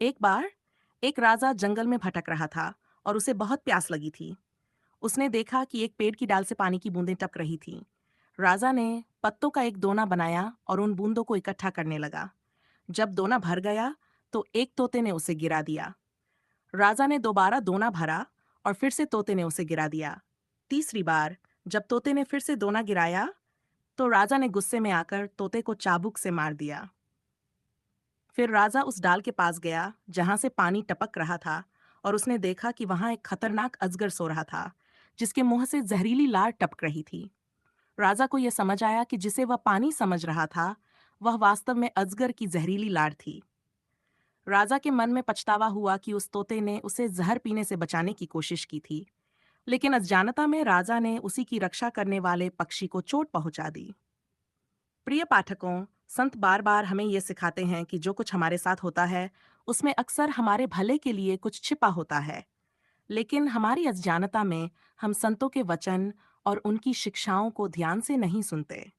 एक बार एक राजा जंगल में भटक रहा था और उसे बहुत प्यास लगी थी। उसने देखा कि एक पेड़ की डाल से पानी की बूंदें टपक रही थीं। राजा ने पत्तों का एक दोना बनाया और उन बूंदों को इकट्ठा करने लगा। जब दोना भर गया तो एक तोते ने उसे गिरा दिया। राजा ने दोबारा दोना भरा और फिर से तोते ने उसे गिरा दिया। तीसरी बार जब तोते ने फिर से दोना गिराया तो राजा ने गुस्से में आकर तोते को चाबुक से मार दिया। फिर राजा उस डाल के पास गया जहां से पानी टपक रहा था और उसने देखा कि वहां एक खतरनाक अजगर सो रहा था, जिसके मुंह से जहरीली लार टपक रही थी। राजा को यह समझ आया कि जिसे वह पानी समझ रहा था, वह वास्तव में अजगर की जहरीली लार थी। राजा के मन में पछतावा हुआ कि उस तोते ने उसे जहर पीने से बचाने की कोशिश की थी, लेकिन अज्ञानता में राजा ने उसी की रक्षा करने वाले पक्षी को चोट पहुंचा दी। प्रिय पाठकों, संत बार बार हमें ये सिखाते हैं कि जो कुछ हमारे साथ होता है, उसमें अक्सर हमारे भले के लिए कुछ छिपा होता है। लेकिन हमारी अज्ञानता में हम संतों के वचन और उनकी शिक्षाओं को ध्यान से नहीं सुनते।